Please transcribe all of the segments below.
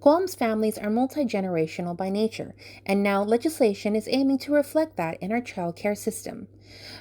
Guam's families are multi-generational by nature, and now legislation is aiming to reflect that in our childcare system.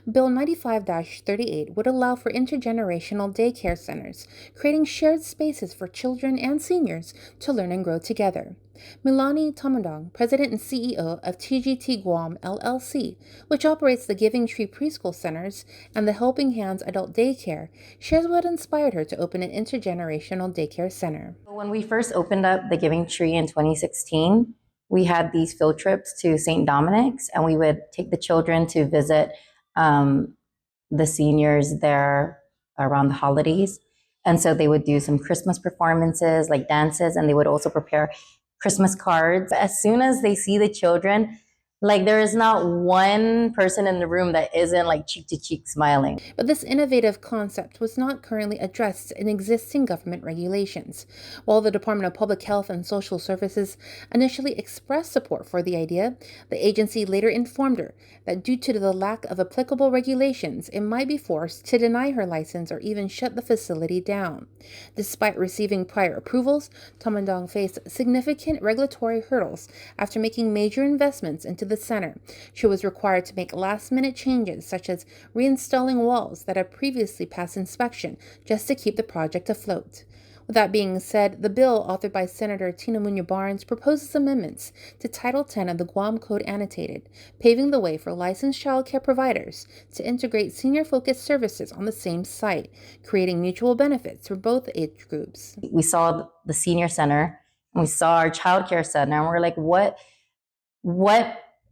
Bill 95-38 would allow for intergenerational daycare centers, creating shared spaces for children and seniors to learn and grow together. Milani Tamandong, President and CEO of TGT Guam LLC, which operates the Giving Tree Preschool Centers and the Helping Hands Adult Daycare, shares what inspired her to open an intergenerational daycare center. When we first opened up the Giving Tree in 2016, we had these field trips to St. Dominic's, and we would take the children to visit the seniors there around the holidays. And so they would do some Christmas performances, like dances, and they would also prepare Christmas cards. As soon as they see the children, like there is not one person in the room that isn't like cheek to cheek smiling. But this innovative concept was not currently addressed in existing government regulations. While the Department of Public Health and Social Services initially expressed support for the idea, the agency later informed her that due to the lack of applicable regulations, it might be forced to deny her license or even shut the facility down. Despite receiving prior approvals, Tamandong faced significant regulatory hurdles after making major investments into the center. She was required to make last-minute changes, such as reinstalling walls that had previously passed inspection, just to keep the project afloat. With that being said, the bill, authored by Senator Tina Muñoz Barnes, proposes amendments to Title 10 of the Guam Code Annotated, paving the way for licensed child care providers to integrate senior-focused services on the same site, creating mutual benefits for both age groups. We saw the senior center, and we saw our child care center, and we're like,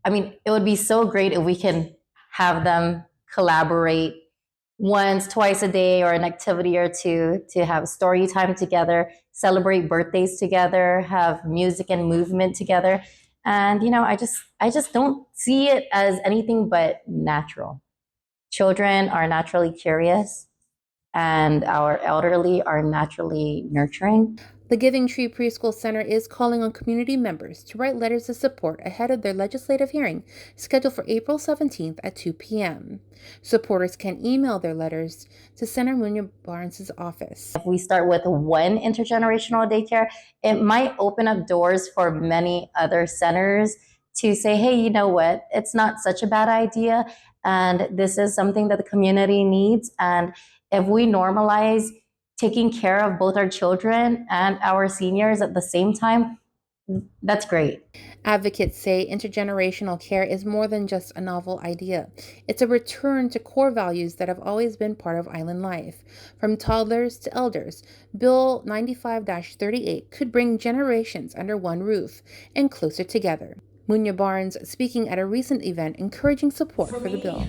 I mean, it would be so great if we can have them collaborate once, twice a day, or an activity or two to have story time together, celebrate birthdays together, have music and movement together. And, I just don't see it as anything but natural. Children are naturally curious, and our elderly are naturally nurturing. The Giving Tree Preschool Center is calling on community members to write letters of support ahead of their legislative hearing, scheduled for April 17th at 2 p.m. Supporters can email their letters to Senator Muñoz Barnes' office. If we start with one intergenerational daycare, it might open up doors for many other centers to say, hey, you know what? It's not such a bad idea, and this is something that the community needs. And if we normalize taking care of both our children and our seniors at the same time, that's great. Advocates say intergenerational care is more than just a novel idea. It's a return to core values that have always been part of island life. From toddlers to elders, Bill 95-38 could bring generations under one roof and closer together. Muñoz Barnes speaking at a recent event encouraging support for the bill.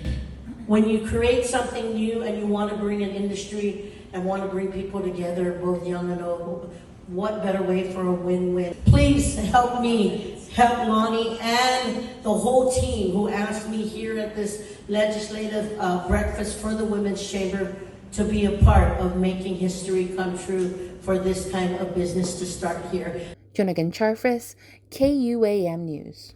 When you create something new and you want to bring an industry and want to bring people together, both young and old, what better way for a win-win? Please help me, help Lonnie and the whole team who asked me here at this legislative breakfast for the Women's Chamber to be a part of making history come true for this kind of business to start here. Jonagan Charfris, KUAM News.